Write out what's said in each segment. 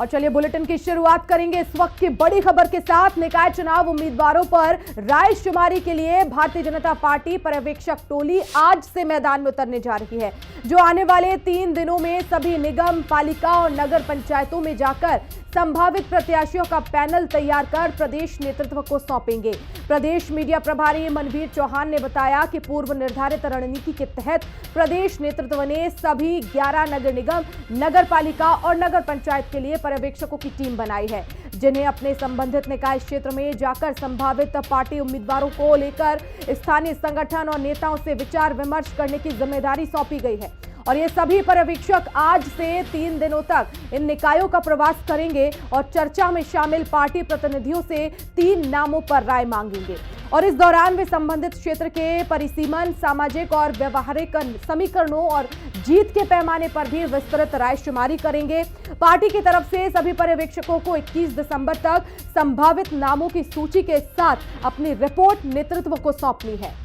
और चलिए बुलेटिन की शुरुआत करेंगे इस वक्त की बड़ी खबर के साथ। निकाय चुनाव उम्मीदवारों पर रायशुमारी के लिए भारतीय जनता पार्टी पर्यवेक्षक टोली आज से मैदान में उतरने जा रही है, जो आने वाले 3 दिनों में सभी निगम, पालिका और नगर पंचायतों में जाकर संभावित प्रत्याशियों का पैनल तैयार कर प्रदेश नेतृत्व को सौंपेंगे। प्रदेश मीडिया प्रभारी मनवीर चौहान ने बताया कि पूर्व निर्धारित रणनीति के तहत प्रदेश नेतृत्व ने सभी 11 नगर निगम, नगर पालिका और नगर पंचायत के लिए पर्यवेक्षकों की टीम बनाई है, जिन्हें अपने संबंधित निकाय क्षेत्र में जाकर संभावित पार्टी उम्मीदवारों को लेकर स्थानीय संगठन और नेताओं से विचार विमर्श करने की जिम्मेदारी सौंपी गई है। और ये सभी पर्यवेक्षक आज से 3 दिनों तक इन निकायों का प्रवास करेंगे और चर्चा में शामिल पार्टी प्रतिनिधियों से 3 नामों पर राय मांगेंगे। और इस दौरान वे संबंधित क्षेत्र के परिसीमन, सामाजिक और व्यवहारिक समीकरणों और जीत के पैमाने पर भी विस्तृत रायशुमारी करेंगे। पार्टी की तरफ से सभी पर्यवेक्षकों को 21 दिसंबर तक संभावित नामों की सूची के साथ अपनी रिपोर्ट नेतृत्व को सौंपनी है।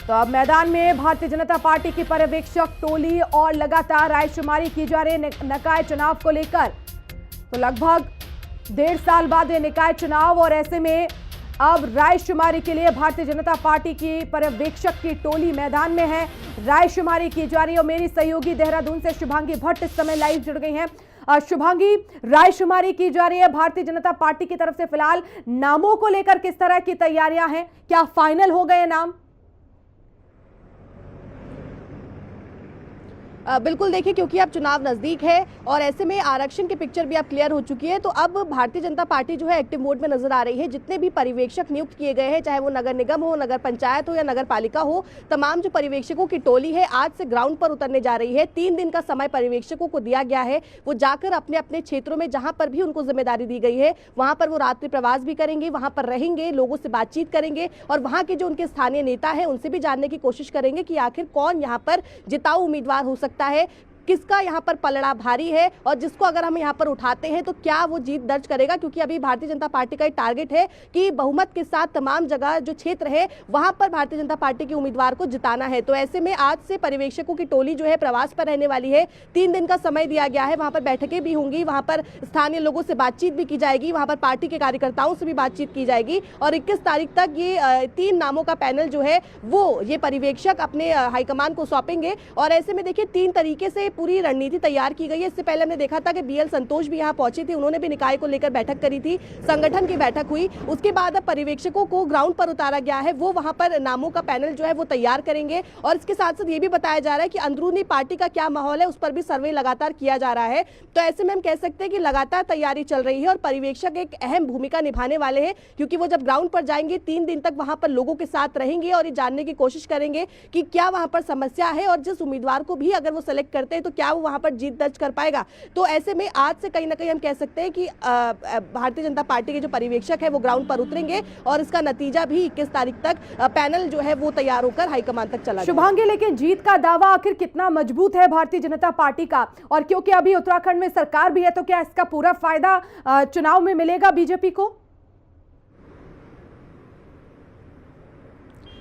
तो अब मैदान में भारतीय जनता पार्टी की पर्यवेक्षक टोली और लगातार रायशुमारी की जा रही निकाय चुनाव को लेकर। तो लगभग 1.5 साल बाद ये निकाय चुनाव और ऐसे में अब रायशुमारी के लिए भारतीय जनता पार्टी की पर्यवेक्षक की टोली मैदान में है। रायशुमारी की जा रही है और मेरी सहयोगी देहरादून से शुभांगी भट्ट इस समय लाइव जुड़ गई हैं। शुभांगी, रायशुमारी की जा रही है भारतीय जनता पार्टी की तरफ से, फिलहाल नामों को लेकर किस तरह की तैयारियां हैं? क्या फाइनल हो गए नाम? बिल्कुल देखिए, क्योंकि अब चुनाव नजदीक है और ऐसे में आरक्षण की पिक्चर भी अब क्लियर हो चुकी है, तो अब भारतीय जनता पार्टी जो है एक्टिव मोड में नजर आ रही है। जितने भी पर्यवेक्षक नियुक्त किए गए हैं, चाहे वो नगर निगम हो, नगर पंचायत हो या नगर पालिका हो, तमाम जो पर्यवेक्षकों की टोली है आज से ग्राउंड पर उतरने जा रही है। 3 दिन का समय पर्यवेक्षकों को दिया गया है। वो जाकर अपने अपने क्षेत्रों में जहां पर भी उनको जिम्मेदारी दी गई है वहां पर वो रात्रि प्रवास भी करेंगे, वहां पर रहेंगे, लोगों से बातचीत करेंगे और वहां के जो उनके स्थानीय नेता है उनसे भी जानने की कोशिश करेंगे कि आखिर कौन यहाँ पर जिताऊ उम्मीदवार हो सकता है, किसका यहाँ पर पलड़ा भारी है और जिसको अगर हम यहाँ पर उठाते हैं तो क्या वो जीत दर्ज करेगा। क्योंकि अभी भारतीय जनता पार्टी का एक टारगेट है कि बहुमत के साथ तमाम जगह जो क्षेत्र है वहां पर भारतीय जनता पार्टी के उम्मीदवार को जिताना है। तो ऐसे में आज से पर्यवेक्षकों की टोली जो है प्रवास पर रहने वाली है। 3 दिन का समय दिया गया है, वहां पर बैठकें भी होंगी, वहां पर स्थानीय लोगों से बातचीत भी की जाएगी, वहां पर पार्टी के कार्यकर्ताओं से भी बातचीत की जाएगी और 21 तारीख तक ये 3 नामों का पैनल जो है वो ये पर्यवेक्षक अपने हाईकमान को सौंपेंगे। और ऐसे में देखिए 3 तरीके से पूरी रणनीति तैयार की गई है। इससे पहले हमने देखा था कि बीएल संतोष भी यहाँ पहुंचे थे, उन्होंने भी निकाय को लेकर बैठक करी थी, संगठन की बैठक हुई। उसके बाद अब पर्यवेक्षकों को ग्राउंड पर उतारा गया है, वो वहां पर नामों का पैनल जो है वो तैयार करेंगे। और इसके साथ साथ ये भी बताया जा रहा है कि अंदरूनी पार्टी का क्या माहौल है उस पर भी सर्वे लगातार किया जा रहा है। तो ऐसे में हम कह सकते हैं कि लगातार तैयारी चल रही है और पर्यवेक्षक एक अहम भूमिका निभाने वाले हैं, क्योंकि वो जब ग्राउंड पर जाएंगे 3 दिन तक वहां पर लोगों के साथ रहेंगे और ये जानने की कोशिश करेंगे कि क्या वहां पर समस्या है और जिस उम्मीदवार को भी अगर वो सेलेक्ट करते हैं तो क्या वो वहां पर जीत दर्ज कर पाएगा। तो ऐसे में आज से कहीं ना कहीं हम कह सकते हैं कि भारतीय जनता पार्टी के जो पर्यवेक्षक है वो ग्राउंड पर उतरेंगे और इसका नतीजा भी 21 तारीख तक पैनल जो है वो तैयार होकर हाईकमान तक चला। शुभांगी, लेकिन जीत का दावा आखिर कितना मजबूत है भारतीय जनता पार्टी का? और क्योंकि अभी उत्तराखंड में सरकार भी है, तो क्या इसका पूरा फायदा चुनाव में मिलेगा बीजेपी को?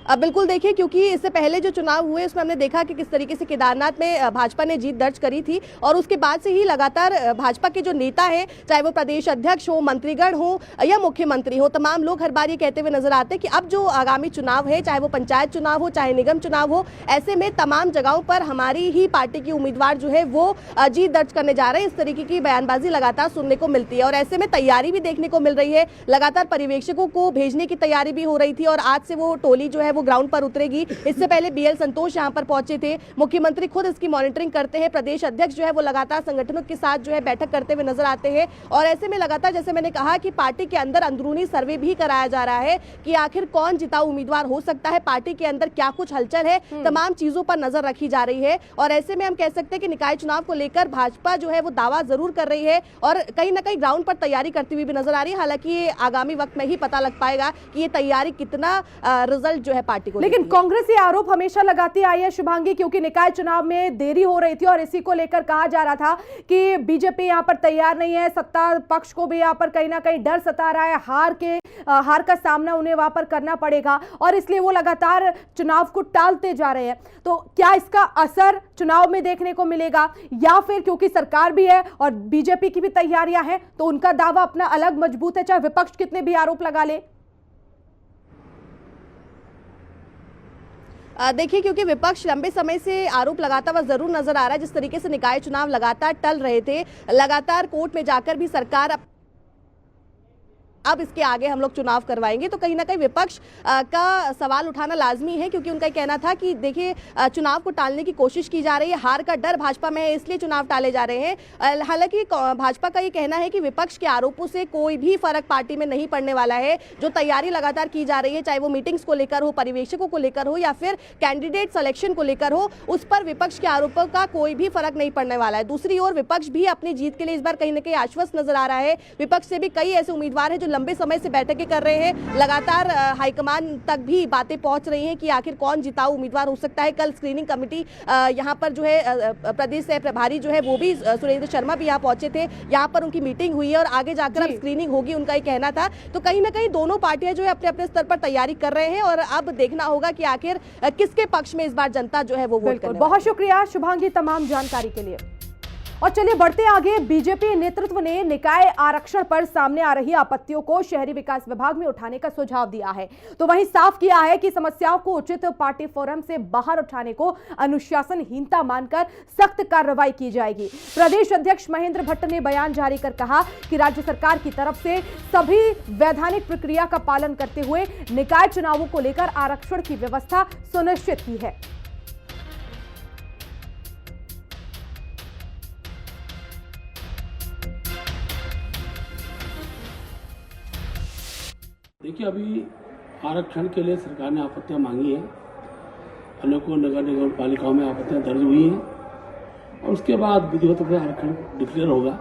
अब बिल्कुल देखिए, क्योंकि इससे पहले जो चुनाव हुए उसमें हमने देखा कि किस तरीके से केदारनाथ में भाजपा ने जीत दर्ज करी थी और उसके बाद से ही लगातार भाजपा के जो नेता है, चाहे वो प्रदेश अध्यक्ष हो, मंत्रीगण हो या मुख्यमंत्री हो, तमाम लोग हर बार ये कहते हुए नजर आते हैं कि अब जो आगामी चुनाव है, चाहे वो पंचायत चुनाव हो, चाहे निगम चुनाव हो, ऐसे में तमाम जगहों पर हमारी ही पार्टी की उम्मीदवार जो है वो जीत दर्ज करने जा रहे हैं। इस तरीके की बयानबाजी लगातार सुनने को मिलती है और ऐसे में तैयारी भी देखने को मिल रही है। लगातार पर्यवेक्षकों को भेजने की तैयारी भी हो रही थी और आज से वो टोली जो है वो ग्राउंड पर उतरेगी। इससे पहले बीएल संतोष यहां पर पहुंचे थे, मुख्यमंत्री खुद इसकी मॉनिटरिंग करते हैं, प्रदेश अध्यक्ष जो है वो लगातार संगठनों के साथ जो है बैठक करते हुए नजर आते हैं। और ऐसे में लगातार, जैसे मैंने कहा, कि पार्टी के अंदर अंदरूनी सर्वे भी कराया जा रहा है कि आखिर कौन जिताऊ उम्मीदवार हो सकता है, पार्टी के अंदर क्या कुछ हलचल है, तमाम चीजों पर नजर रखी जा रही है। और ऐसे में हम कह सकते हैं कि निकाय चुनाव को लेकर भाजपा जो है वो दावा जरूर कर रही है और कहीं ना कहीं ग्राउंड पर तैयारी करती हुई भी नजर आ रही है। हालांकि ये आगामी वक्त में ही पता लग पाएगा कि ये तैयारी कितना रिजल्ट जो है पार्टी को लेकिन देती है। कांग्रेस ये आरोप हमेशा लगाती आई है शुभांगी, क्योंकि निकाय चुनाव में देरी हो रही थी और इसी को लेकर कहा जा रहा था कि बीजेपी यहां पर तैयार नहीं है, सत्ता पक्ष को भी यहां पर कहीं ना कहीं डर सता रहा है, हार का सामना उन्हें वहां पर करना पड़ेगा और इसलिए वो लगातार चुनाव को टालते जा रहे हैं। तो क्या इसका असर चुनाव में देखने को मिलेगा, या फिर क्योंकि सरकार भी है और बीजेपी की भी तैयारियां हैं तो उनका दावा अपना अलग मजबूत है, चाहे विपक्ष कितने भी आरोप लगा ले? देखिए, क्योंकि विपक्ष लंबे समय से आरोप लगाता हुआ जरूर नजर आ रहा है। जिस तरीके से निकाय चुनाव लगातार टल रहे थे, लगातार कोर्ट में जाकर भी सरकार अब इसके आगे हम लोग चुनाव करवाएंगे, तो कहीं ना कहीं विपक्ष का सवाल उठाना लाजमी है, क्योंकि उनका कहना था कि देखिए चुनाव को टालने की कोशिश की जा रही है, हार का डर भाजपा में है इसलिए चुनाव टाले जा रहे हैं। हालांकि भाजपा का ये कहना है कि विपक्ष के आरोपों से कोई भी फर्क पार्टी में नहीं पड़ने वाला है। जो तैयारी लगातार की जा रही है, चाहे वो मीटिंग्स को लेकर हो, परिवेशकों को लेकर हो या फिर कैंडिडेट सिलेक्शन को लेकर हो, उस पर विपक्ष के आरोपों का कोई भी फर्क नहीं पड़ने वाला है। दूसरी ओर विपक्ष भी अपनी जीत के लिए इस बार कहीं ना कहीं आश्वस्त नजर आ रहा है। विपक्ष से भी कई ऐसे उम्मीदवार हैं जो लंबे समय से बैठकें कर रहे हैं, लगातार हाईकमान तक भी बातें पहुंच रही हैं कि आखिर कौन जिताऊ उम्मीदवार हो सकता है। कल स्क्रीनिंग कमेटी यहां पर जो है प्रदेश से प्रभारी जो है वो भी सुरेंद्र शर्मा भी यहां पहुंचे थे, यहां पर उनकी मीटिंग हुई है और आगे जाकर अब स्क्रीनिंग होगी, उनका ये कहना था। तो कहीं ना कहीं दोनों पार्टियां जो है अपने अपने स्तर पर तैयारी कर रहे हैं और अब देखना होगा कि आखिर किसके पक्ष में इस बार जनता जो है वो वोट करेगी। बहुत शुक्रिया शुभांगी तमाम जानकारी के लिए। और चलिए बढ़ते आगे। बीजेपी नेतृत्व ने निकाय आरक्षण पर सामने आ रही आपत्तियों को शहरी विकास विभाग में उठाने का सुझाव दिया है, तो वहीं साफ किया है कि समस्याओं को उचित पार्टी फोरम से बाहर उठाने को अनुशासनहीनता मानकर सख्त कार्रवाई की जाएगी। प्रदेश अध्यक्ष महेंद्र भट्ट ने बयान जारी कर कहा कि राज्य सरकार की तरफ से सभी वैधानिक प्रक्रिया का पालन करते हुए निकाय चुनावों को लेकर आरक्षण की व्यवस्था सुनिश्चित की है। देखिए, अभी आरक्षण के लिए सरकार ने आपत्तियां मांगी हैं, अनेकों नगर निगम पालिकाओं में आपत्तियां दर्ज हुई हैं और उसके बाद विधिवत रूप से आरक्षण डिक्लेयर होगा।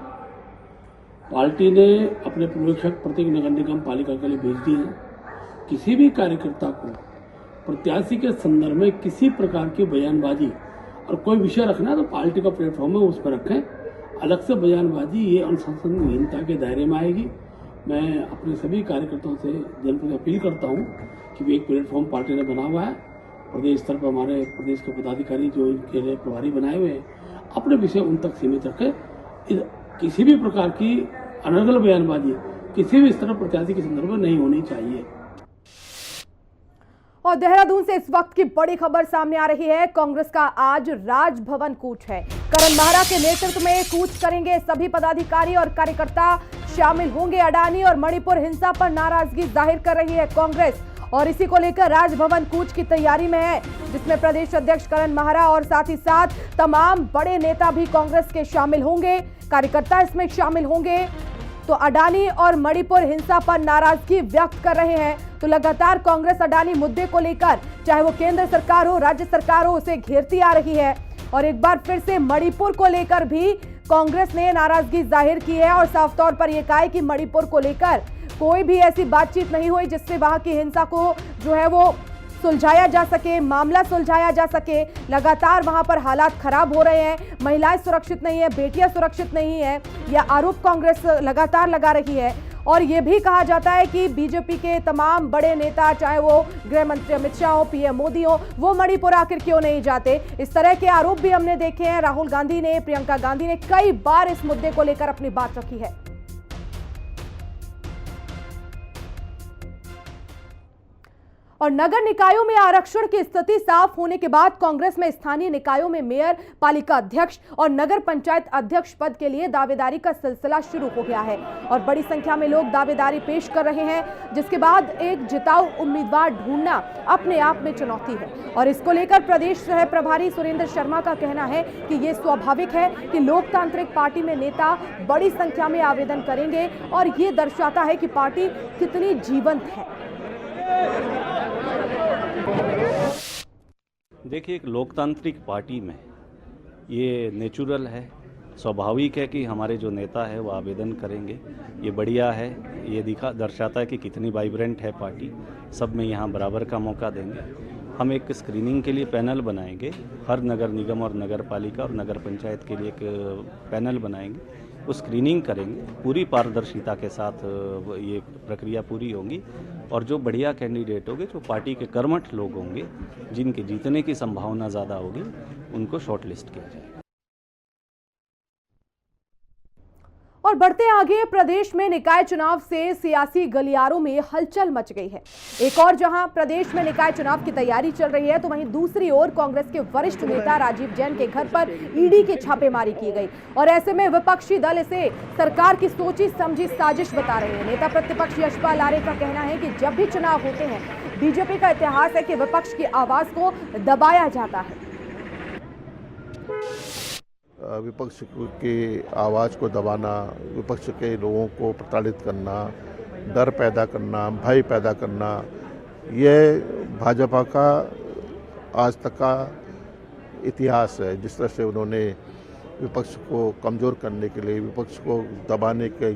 पार्टी ने अपने पर्यवेक्षक प्रत्येक नगर निगम पालिका के लिए भेज दिए हैं। किसी भी कार्यकर्ता को प्रत्याशी के संदर्भ में किसी प्रकार की बयानबाजी और कोई विषय रखना है तो पार्टी का प्लेटफॉर्म है उस पर रखें। अलग से बयानबाजी ये अनुशासनहीनता के दायरे में आएगी। मैं अपने सभी कार्यकर्ताओं से जनता से अपील करता हूं कि एक प्लेटफॉर्म पार्टी ने बना हुआ है, प्रदेश स्तर पर हमारे प्रदेश के पदाधिकारी जो इनके लिए प्रभारी बनाए हुए हैं, अपने विषय उन तक सीमित रखें। किसी भी प्रकार की अनर्गल बयानबाजी किसी भी स्तर पर प्रत्याशी के संदर्भ में नहीं होनी चाहिए। और देहरादून से इस वक्त की बड़ी खबर सामने आ रही है। कांग्रेस का आज राजभवन कूच है। करण महरा के नेतृत्व में कूच करेंगे सभी पदाधिकारी और कार्यकर्ता, शामिल होंगे अडानी और मणिपुर हिंसा पर नाराजगी जाहिर कर रही है कांग्रेस और इसी को लेकर राजभवन कूच की तैयारी में है, जिसमें प्रदेश अध्यक्ष करण महरा और साथ ही साथ तमाम बड़े नेता भी कांग्रेस के शामिल होंगे, कार्यकर्ता इसमें शामिल होंगे। तो अडानी और मणिपुर हिंसा पर नाराजगी व्यक्त कर रहे हैं। तो लगातार कांग्रेस अडानी मुद्दे को लेकर चाहे वो केंद्र सरकार हो, राज्य सरकार हो, उसे घेरती आ रही है और एक बार फिर से मणिपुर को लेकर भी कांग्रेस ने नाराजगी जाहिर की है और साफ तौर पर यह कहा है कि मणिपुर को लेकर कोई भी ऐसी बातचीत नहीं हुई जिससे वहां की हिंसा को जो है वो सुलझाया जा सके, मामला सुलझाया जा सके। लगातार वहां पर हालात खराब हो रहे हैं, महिलाएं सुरक्षित नहीं है, बेटियां सुरक्षित नहीं है, यह आरोप कांग्रेस लगातार लगा रही है। और यह भी कहा जाता है कि बीजेपी के तमाम बड़े नेता, चाहे वो गृह मंत्री अमित शाह हो, पीएम मोदी हो, वो मणिपुर आखिर क्यों नहीं जाते। इस तरह के आरोप भी हमने देखे हैं। राहुल गांधी ने, प्रियंका गांधी ने कई बार इस मुद्दे को लेकर अपनी बात रखी है। और नगर निकायों में आरक्षण की स्थिति साफ होने के बाद कांग्रेस में स्थानीय निकायों में मेयर, पालिका अध्यक्ष और नगर पंचायत अध्यक्ष पद के लिए दावेदारी का सिलसिला शुरू हो गया है और बड़ी संख्या में लोग दावेदारी पेश कर रहे हैं, जिसके बाद एक जिताऊ उम्मीदवार ढूंढना अपने आप में चुनौती है। और इसको लेकर प्रदेश सह प्रभारी सुरेंद्र शर्मा का कहना है कि ये स्वाभाविक है कि लोकतांत्रिक पार्टी में नेता बड़ी संख्या में आवेदन करेंगे और ये दर्शाता है कि पार्टी कितनी जीवंत है। देखिए, एक लोकतांत्रिक पार्टी में ये नेचुरल है स्वाभाविक है कि हमारे जो नेता है वो आवेदन करेंगे। ये बढ़िया है, ये दर्शाता है कि कितनी वाइब्रेंट है पार्टी, सब में यहाँ बराबर का मौका देंगे। हम एक स्क्रीनिंग के लिए पैनल बनाएंगे, हर नगर निगम और नगर पालिका और नगर पंचायत के लिए एक पैनल बनाएंगे, वो स्क्रीनिंग करेंगे। पूरी पारदर्शिता के साथ ये प्रक्रिया पूरी होगी और जो बढ़िया कैंडिडेट होंगे, जो पार्टी के कर्मठ लोग होंगे, जिनके जीतने की संभावना ज़्यादा होगी, उनको शॉर्टलिस्ट किया जाएगा। और बढ़ते आगे, प्रदेश में निकाय चुनाव से सियासी गलियारों में हलचल मच गई है। एक और जहां प्रदेश में निकाय चुनाव की तैयारी चल रही है, तो वहीं दूसरी ओर कांग्रेस के वरिष्ठ नेता राजीव जैन के घर पर ईडी की छापेमारी की गई और ऐसे में विपक्षी दल इसे सरकार की सोची समझी साजिश बता रहे हैं। नेता प्रतिपक्ष यशपाल आर्य का कहना है कि जब भी चुनाव होते हैं, बीजेपी का इतिहास है कि विपक्ष की आवाज को दबाया जाता है। विपक्ष की आवाज़ को दबाना, विपक्ष के लोगों को प्रताड़ित करना, डर पैदा करना, भय पैदा करना, यह भाजपा का आज तक का इतिहास है। जिस तरह से उन्होंने विपक्ष को कमज़ोर करने के लिए, विपक्ष को दबाने के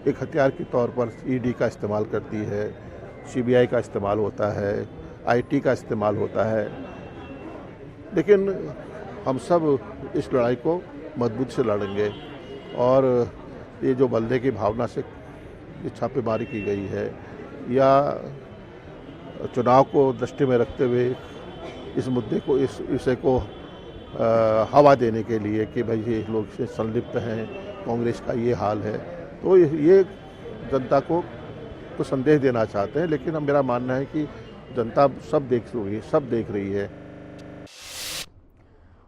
एक हथियार के तौर पर ईडी का इस्तेमाल करती है, सीबीआई का इस्तेमाल होता है, आईटी का इस्तेमाल होता है। लेकिन हम सब इस लड़ाई को मजबूत से लड़ेंगे और ये जो बलदे की भावना से ये छापेमारी की गई है या चुनाव को दृष्टि में रखते हुए इस मुद्दे को, इस विषय को हवा देने के लिए कि भाई ये लोग इससे संलिप्त हैं, कांग्रेस का ये हाल है, तो ये जनता को तो संदेश देना चाहते हैं। लेकिन अब मेरा मानना है कि जनता सब देख रही है।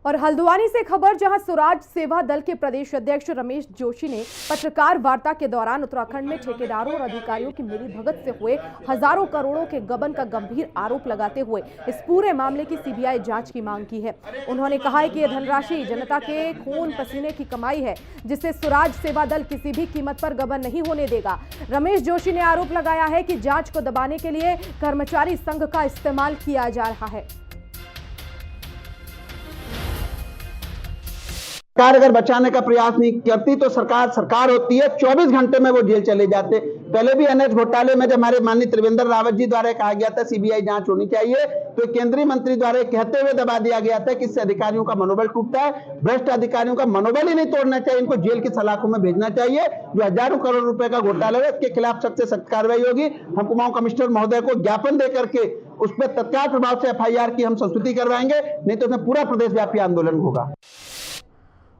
और हल्द्वानी से खबर, जहां स्वराज सेवा दल के प्रदेश अध्यक्ष रमेश जोशी ने पत्रकार वार्ता के दौरान उत्तराखंड में ठेकेदारों और अधिकारियों की मिलीभगत से हुए हजारों करोड़ों के गबन का गंभीर आरोप लगाते हुए इस पूरे मामले की सीबीआई जांच की मांग की है। उन्होंने कहा है कि यह धनराशि जनता के खून पसीने की कमाई है, जिससे स्वराज सेवा दल किसी भी कीमत पर गबन नहीं होने देगा। रमेश जोशी ने आरोप लगाया है कि जांच को दबाने के लिए कर्मचारी संघ का इस्तेमाल किया जा रहा है। सरकार अगर बचाने का प्रयास नहीं करती तो सरकार होती है, 24 घंटे में वो जेल चले जाते। पहले भी एनएच घोटाले में जब हमारे माननीय त्रिवेंद्र रावत जी द्वारा कहा गया था सीबीआई जांच होनी चाहिए, तो केंद्रीय मंत्री द्वारा कहते हुए दबा दिया गया था कि इससे अधिकारियों का मनोबल टूटता है। भ्रष्ट अधिकारियों का मनोबल ही नहीं तोड़ना चाहिए, इनको जेल की सलाखों में भेजना चाहिए। जो हजारों करोड़ रुपए का घोटाला है, इसके खिलाफ सख्त से सख्त कार्रवाई होगी। हम कुमाऊं कमिश्नर महोदय को ज्ञापन दे करके उस पर तत्काल प्रभाव से एफआईआर की हम संस्तुति करवाएंगे, नहीं तो उसमें पूरा प्रदेशव्यापी आंदोलन होगा।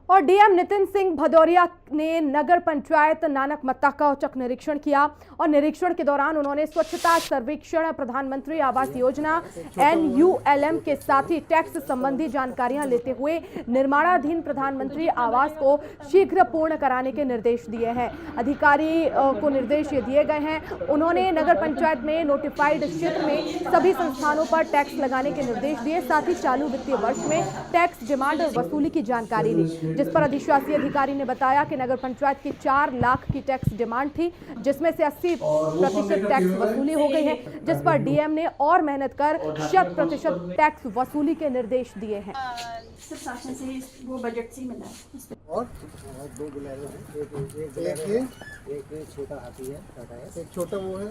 और डीएम नितिन सिंह भदौरिया ने नगर पंचायत नानक मत्ता का औचक निरीक्षण किया और निरीक्षण के दौरान उन्होंने स्वच्छता सर्वेक्षण, प्रधानमंत्री आवास योजना, NULM के साथ ही टैक्स संबंधी जानकारियां लेते हुए निर्माणाधीन प्रधानमंत्री आवास को शीघ्र पूर्ण कराने के निर्देश दिए हैं। अधिकारी को निर्देश ये दिए गए हैं। उन्होंने नगर पंचायत में नोटिफाइड क्षेत्र में सभी संस्थानों पर टैक्स लगाने के निर्देश दिए, साथ ही चालू वित्तीय वर्ष में टैक्स डिमांड और वसूली की जानकारी ली, जिस पर अधिशासी अधिकारी ने बताया कि नगर पंचायत की 4 लाख की टैक्स डिमांड थी, जिसमें से 80% टैक्स वसूली हो गई है, जिस पर डीएम ने और मेहनत कर 100% टैक्स वसूली के निर्देश दिए हैं। शासन से वो बजट से मिला है। और 2 बुलेरो हैं, एक छोटा हाथी है, एक छोटा वो है।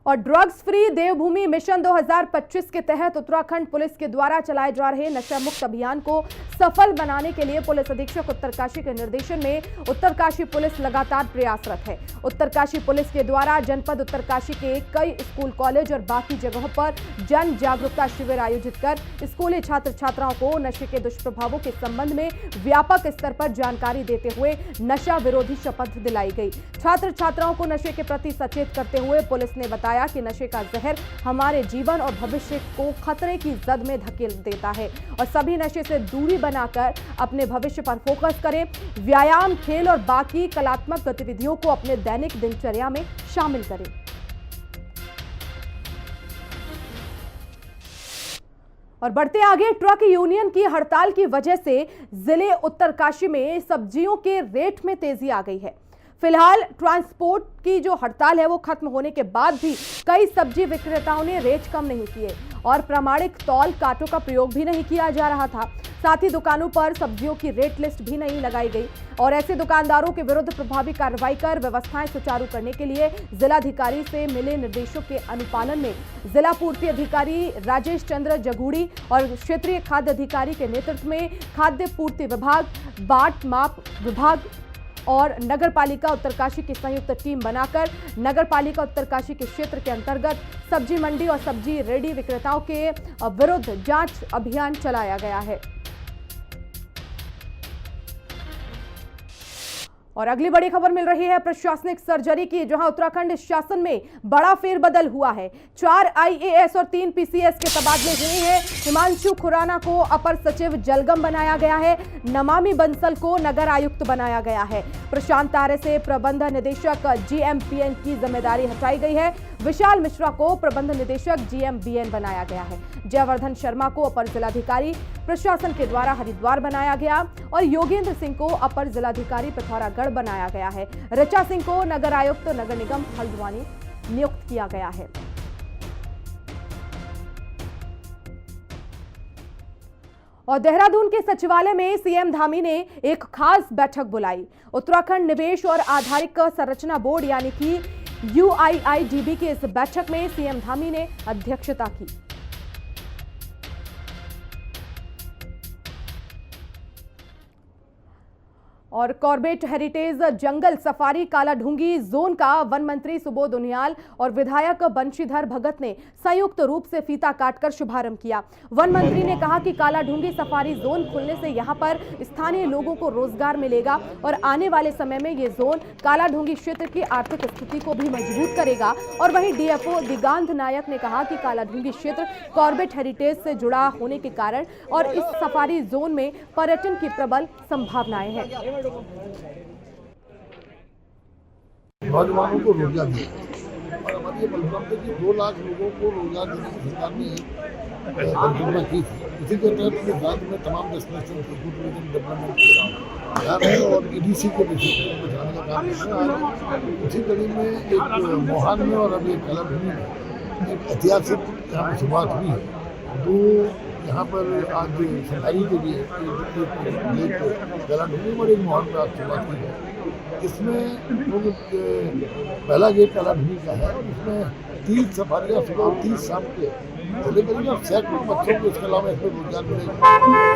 और ड्रग्स फ्री देवभूमि मिशन 2025 के तहत उत्तराखंड पुलिस के द्वारा चलाए जा रहे नशा मुक्त अभियान को सफल बनाने के लिए पुलिस अधीक्षक उत्तरकाशी के निर्देशन में उत्तरकाशी पुलिस लगातार प्रयासरत है। उत्तरकाशी पुलिस के द्वारा जनपद उत्तरकाशी के कई स्कूल, कॉलेज और बाकी जगहों पर जन जागरूकता शिविर आयोजित कर स्कूली छात्र छात्राओं को नशे के दुष्प्रभावों के संबंध में व्यापक स्तर पर जानकारी देते हुए नशा विरोधी शपथ दिलाई गई। छात्र छात्राओं को नशे के प्रति सचेत करते हुए पुलिस ने बताया कि नशे का जहर हमारे जीवन और भविष्य को खतरे की जद में धकेल देता है और सभी नशे से दूरी बनाकर अपने भविष्य पर फोकस करें। व्यायाम, खेल और बाकी कलात्मक गतिविधियों को अपने दैनिक दिनचर्या में शामिल करें। और बढ़ते आगे, ट्रक यूनियन की हड़ताल की वजह से जिले उत्तरकाशी में सब्जियों के रेट में तेजी आ गई है। फिलहाल ट्रांसपोर्ट की जो हड़ताल है वो खत्म होने के बाद भी कई सब्जी विक्रेताओं ने रेट कम नहीं किए और प्रामाणिक तौल कांटों का प्रयोग भी नहीं किया जा रहा था। साथ ही दुकानों पर सब्जियों की रेट लिस्ट भी नहीं लगाई गई और ऐसे दुकानदारों के विरुद्ध प्रभावी कार्रवाई कर व्यवस्थाएं सुचारू करने के लिए जिलाधिकारी से मिले निर्देशों के अनुपालन में जिला पूर्ति अधिकारी राजेश चंद्र जगूड़ी और क्षेत्रीय खाद्य अधिकारी के नेतृत्व में खाद्य पूर्ति विभाग, बाट माप विभाग और नगर पालिका उत्तरकाशी की संयुक्त टीम बनाकर नगर पालिका उत्तरकाशी के क्षेत्र के अंतर्गत सब्जी मंडी और सब्जी रेडी विक्रेताओं के विरुद्ध जांच अभियान चलाया गया है। और अगली बड़ी खबर मिल रही है प्रशासनिक सर्जरी की, जहां उत्तराखंड शासन में बड़ा फेरबदल हुआ है। 4 IAS और 3 PCS के तबादले हुए हैं। हिमांशु खुराना को अपर सचिव जलगम बनाया गया है। नमामि बंसल को नगर आयुक्त बनाया गया है। प्रशांत आर्य से प्रबंध निदेशक GMPN की जिम्मेदारी हटाई गई है। विशाल मिश्रा को प्रबंध निदेशक GMBN बनाया गया है। जयवर्धन शर्मा को अपर जिलाधिकारी प्रशासन के द्वारा हरिद्वार बनाया गया और योगेंद्र सिंह को अपर जिलाधिकारी पिथौरागढ़ बनाया गया है। ऋचा सिंह को नगर आयुक्त नगर निगम हल्द्वानी नियुक्त किया गया है। और देहरादून के सचिवालय में सीएम धामी ने एक खास बैठक बुलाई। उत्तराखंड निवेश और आधारिक संरचना बोर्ड यानी कि UIIDB की इस बैठक में सीएम धामी ने अध्यक्षता की। और कॉर्बेट हेरिटेज जंगल सफारी कालाढूंगी जोन का वन मंत्री सुबोध उनियाल और विधायक बंशीधर भगत ने संयुक्त रूप से फीता काटकर शुभारंभ किया। वन मंत्री ने कहा कि कालाढूंगी सफारी जोन खुलने से यहां पर स्थानीय लोगों को रोजगार मिलेगा और आने वाले समय में ये जोन कालाढूंगी क्षेत्र की आर्थिक स्थिति को भी मजबूत करेगा। और वहीं DFO दिगांध नायक ने कहा कि कालाढूंगी क्षेत्र कॉर्बेट हेरिटेज से जुड़ा होने के कारण और इस सफारी जोन में पर्यटन की प्रबल संभावनाएं हैं। नौजवानों को रोजगार दिया और हमारी ये परिकल्पना थी कि 2 लाख लोगों को रोजगार देने की सरकार ने परिकल्पना की थी। इसी के तहत राज्य में तमाम डेस्टिनेशन डेवलपमेंट किया है और EDC के विषय को जाने का काम कर रहे हैं। इसी कड़ी में एक मोहान में और अभी एक कालाढूंगी में एक ऐतिहासिक यहाँ पर शुरुआत हुई है। 2 यहाँ पर आज सफारी के लिए एक कालाढूंगी और एक मोहन में आज शुरुआत की है। इसमें पहला गेट कालाढूंगी का है। इसमें 30 सफारियाँ सुबह और 30 शाम के चले करेंगे और सैकड़ों बच्चों को इसके अलावा इसमें रोजगार मिलेगा।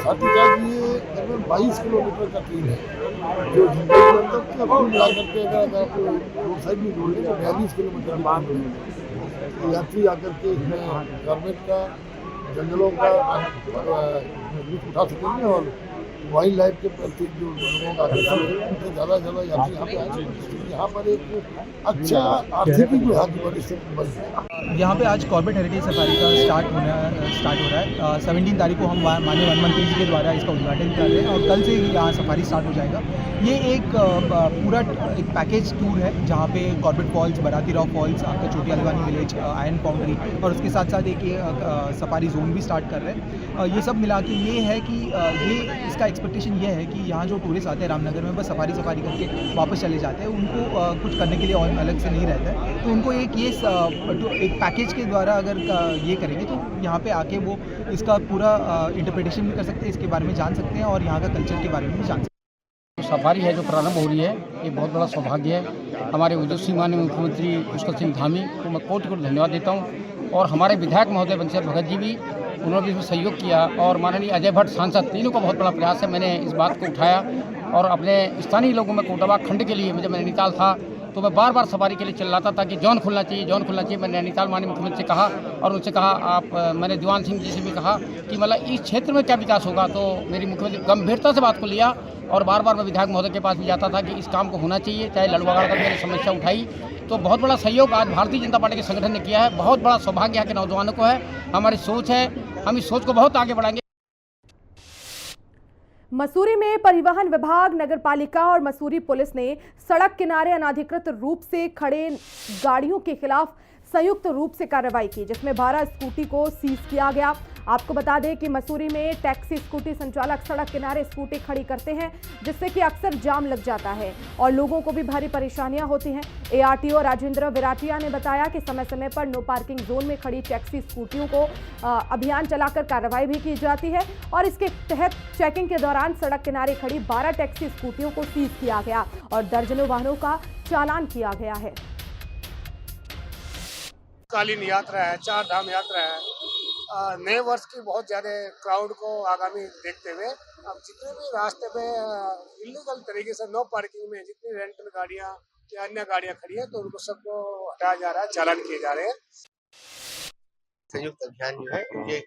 साथ ही साथ ये करीबन 22 किलोमीटर का ट्रेन है जो जंगल के अंदर कुल मिला करके अगर आप रोड साइड में जोड़ लें तो 42 किलोमीटर की बात है। यात्री आकर के इसमें गवर्नमेंट का जंगलों का लुत्फ उठा सकेंगे और वाइल्ड लाइफ के प्रति जो लोगों का आकर्षण है उनसे ज़्यादा से ज़्यादा यात्री यहाँ पे आए। यहाँ पर एक अच्छा आर्थिक जो यहाँ की बड़ी स्थिति बन है। यहाँ पे आज कॉर्बेट हेरिटेज सफारी का स्टार्ट हो रहा है। 17 तारीख को हम माननीय वन मंत्री जी के द्वारा इसका उद्घाटन कर रहे हैं और कल से ही यहाँ सफारी स्टार्ट हो जाएगा। ये एक पूरा एक पैकेज टूर है जहाँ पे कॉर्बेट फॉल्स, बराती राव फॉल्स, आपका छोटी हल्द्वानी विलेज, आयरन फाउंड्री और उसके साथ साथ एक सफारी जोन भी स्टार्ट कर रहे हैं। ये सब मिला के ये है कि ये इसका एक्सपेक्टेशन ये है कि यहाँ जो टूरिस्ट आते हैं रामनगर में बस सफारी करके वापस चले जाते हैं, उनको कुछ करने के लिए और अलग से नहीं रहता है। तो उनको एक पैकेज के द्वारा अगर ये करेंगे तो यहाँ पे आके वो इसका पूरा इंटरप्रिटेशन भी कर सकते हैं, इसके बारे में जान सकते हैं और यहाँ का कल्चर के बारे में भी जान सकते हैं। सफारी है जो प्रारंभ हो रही है, ये बहुत बड़ा सौभाग्य है। हमारे ओजस्वी माननीय मुख्यमंत्री पुष्कर सिंह धामी को मैं कोटि कोटि धन्यवाद देता हूँ और हमारे विधायक महोदय बंशीधर भगत जी भी, उन्होंने भी इसमें सहयोग किया और माननीय अजय भट्ट सांसद, तीनों का बहुत बड़ा प्रयास है। मैंने इस बात को उठाया और अपने स्थानीय लोगों में कोटाबा खंड के लिए, जब मैं नैनीताल था तो मैं बार बार सफारी के लिए चिल्लाता था कि जॉन खुलना चाहिए, जॉन खुलना चाहिए। मैंने नैनीताल माननीय मुख्यमंत्री से कहा और उनसे कहा मैंने दीवान सिंह जी से भी कहा कि मतलब इस क्षेत्र में क्या विकास होगा। तो मेरी मुख्यमंत्री गंभीरता से बात को लिया और बार बार मैं विधायक महोदय के पास भी जाता था कि इस काम को होना चाहिए, चाहे लड़वागढ़ का मेरी समस्या उठाई। तो बहुत बड़ा सहयोग आज भारतीय जनता पार्टी के संगठन ने किया है। बहुत बड़ा सौभाग्य यहाँ के नौजवानों को है। हमारी सोच है, हम इस सोच को बहुत आगे बढ़ाएंगे। मसूरी में परिवहन विभाग, नगर पालिका और मसूरी पुलिस ने सड़क किनारे अनाधिकृत रूप से खड़े गाड़ियों के खिलाफ संयुक्त रूप से कार्रवाई की, जिसमें 12 स्कूटी को सीज किया गया। आपको बता दें कि मसूरी में टैक्सी स्कूटी संचालक सड़क किनारे स्कूटी खड़ी करते हैं, जिससे कि अक्सर जाम लग जाता है और लोगों को भी भारी परेशानियां होती हैं। ARTO राजेंद्र विराटिया ने बताया कि समय समय पर नो पार्किंग जोन में खड़ी टैक्सी स्कूटियों को अभियान चलाकर कार्रवाई भी की जाती है और इसके तहत चेकिंग के दौरान सड़क किनारे खड़ी 12 टैक्सी स्कूटियों को सीज किया गया और दर्जनों वाहनों का चालान किया गया है। कालीन यात्रा है, 4 धाम यात्रा है। नए वर्ष की बहुत ज़्यादा क्राउड को आगामी देखते हुए अब जितने भी रास्ते पे इलीगल तरीके से नो पार्किंग में जितनी रेंटल गाड़ियाँ या अन्य गाड़ियाँ खड़ी है तो उनको सबको हटाया जा रहा है, चालान किए जा रहे हैं। संयुक्त अभियान जो है ये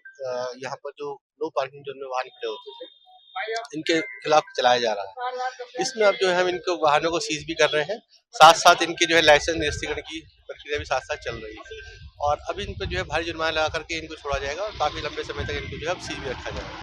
यहाँ पर जो नो पार्किंग जोन में वाहन खड़े होते थे इनके खिलाफ चलाया जा रहा है। इसमें अब जो है हम इनको वाहनों को सीज भी कर रहे हैं, साथ साथ इनके जो है लाइसेंस निरस्तीकरण की प्रक्रिया भी साथ साथ चल रही है और अब इन पर जो है भारी जुर्माना लगा करके इनको छोड़ा जाएगा और काफी लंबे समय तक इनको जो है सीज भी रखा जाएगा।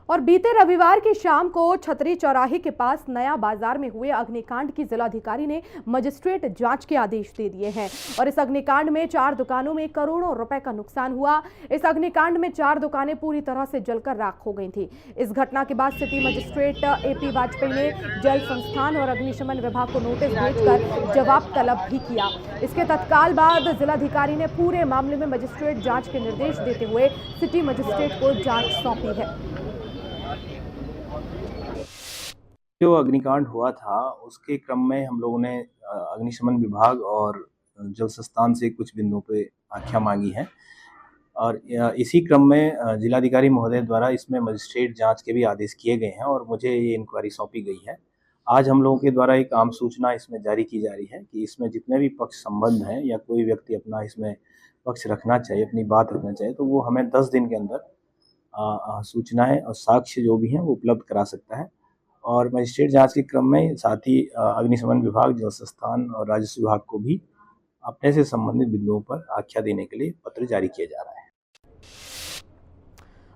और बीते रविवार की शाम को छतरी चौराहे के पास नया बाजार में हुए अग्निकांड की जिलाधिकारी ने मजिस्ट्रेट जांच के आदेश दे दिए हैं और इस अग्निकांड में 4 दुकानों में करोड़ों रुपए का नुकसान हुआ। इस अग्निकांड में 4 दुकानें पूरी तरह से जलकर राख हो गई थी। इस घटना के बाद सिटी मजिस्ट्रेट AP वाजपेयी ने जल संस्थान और अग्निशमन विभाग को नोटिस भेजकर जवाब तलब भी किया। इसके तत्काल बाद जिलाधिकारी ने पूरे मामले में मजिस्ट्रेट जांच के निर्देश देते हुए सिटी मजिस्ट्रेट को जांच सौंपी है। जो अग्निकांड हुआ था उसके क्रम में हम लोगों ने अग्निशमन विभाग और जल संस्थान से कुछ बिंदुओं पे आख्या मांगी है और इसी क्रम में जिलाधिकारी महोदय द्वारा इसमें मजिस्ट्रेट जांच के भी आदेश किए गए हैं और मुझे ये इंक्वायरी सौंपी गई है। आज हम लोगों के द्वारा एक आम सूचना इसमें जारी की जा रही है कि इसमें जितने भी पक्ष संबंध हैं या कोई व्यक्ति अपना इसमें पक्ष रखना चाहिए, अपनी बात रखना चाहिए, तो वो हमें 10 दिन के अंदर सूचनाएँ और साक्ष्य जो भी हैं वो उपलब्ध करा सकता है। और मजिस्ट्रेट जांच के क्रम में साथ ही अग्निशमन विभाग, जल संस्थान और राजस्व विभाग को भी अपने से संबंधित बिंदुओं पर आख्या देने के लिए पत्र जारी किया जा रहा है।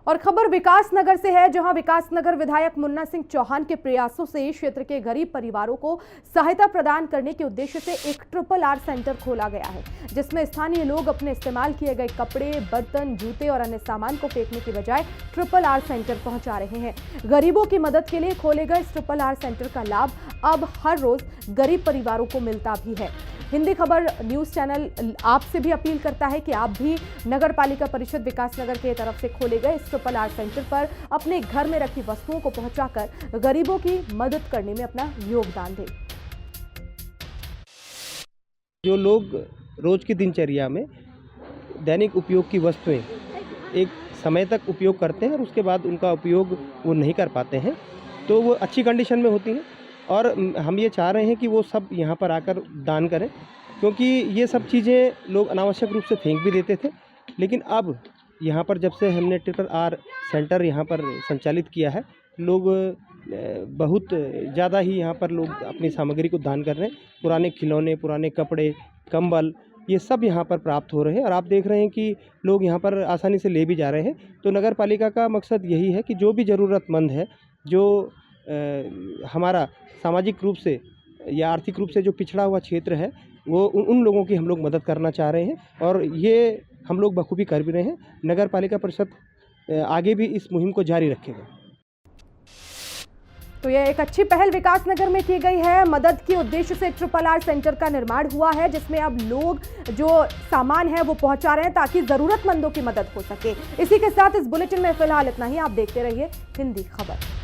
और खबर विकासनगर से है, जहां विकासनगर विधायक मुन्ना सिंह चौहान के प्रयासों से क्षेत्र के गरीब परिवारों को सहायता प्रदान करने के उद्देश्य से एक RRR सेंटर खोला गया है, जिसमें स्थानीय लोग अपने इस्तेमाल किए गए कपड़े, बर्तन, जूते और अन्य सामान को फेंकने की बजाय RRR सेंटर पहुंचा रहे हैं। गरीबों की मदद के लिए खोले गए इस RRR सेंटर का लाभ अब हर रोज गरीब परिवारों को मिलता भी है। हिंदी खबर न्यूज चैनल आपसे भी अपील करता है कि आप भी नगर पालिका परिषद विकासनगर की तरफ से खोले गए इस RRR सेंटर पर अपने घर में रखी वस्तुओं को पहुंचाकर गरीबों की मदद करने में अपना योगदान दें। जो लोग रोज की दिनचर्या में दैनिक उपयोग की वस्तुएं एक समय तक उपयोग करते हैं और उसके बाद उनका उपयोग वो नहीं कर पाते हैं, तो वो अच्छी कंडीशन में होती हैं और हम ये चाह रहे हैं कि वो सब यहाँ पर आकर दान करें, क्योंकि ये सब चीज़ें लोग अनावश्यक रूप से फेंक भी देते थे। लेकिन अब यहाँ पर जब से हमने RRR सेंटर यहाँ पर संचालित किया है, लोग बहुत ज़्यादा ही यहाँ पर लोग अपनी सामग्री को दान कर रहे हैं। पुराने खिलौने, पुराने कपड़े, कंबल, ये सब यहाँ पर प्राप्त हो रहे हैं और आप देख रहे हैं कि लोग यहाँ पर आसानी से ले भी जा रहे हैं। तो नगर पालिका का मकसद यही है कि जो भी ज़रूरतमंद है, जो हमारा सामाजिक रूप से या आर्थिक रूप से जो पिछड़ा हुआ क्षेत्र है, वो उन लोगों की हम लोग मदद करना चाह रहे हैं और ये हम लोग बखूबी कर भी रहे हैं। नगर पालिका परिषद आगे भी इस मुहिम को जारी रखेगा। तो यह एक अच्छी पहल विकासनगर में की गई है। मदद के उद्देश्य से RRR सेंटर का निर्माण हुआ है, जिसमें अब लोग जो सामान है वो पहुंचा रहे हैं ताकि जरूरतमंदों की मदद हो सके। इसी के साथ इस बुलेटिन में फिलहाल इतना ही। आप देखते रहिए हिंदी खबर।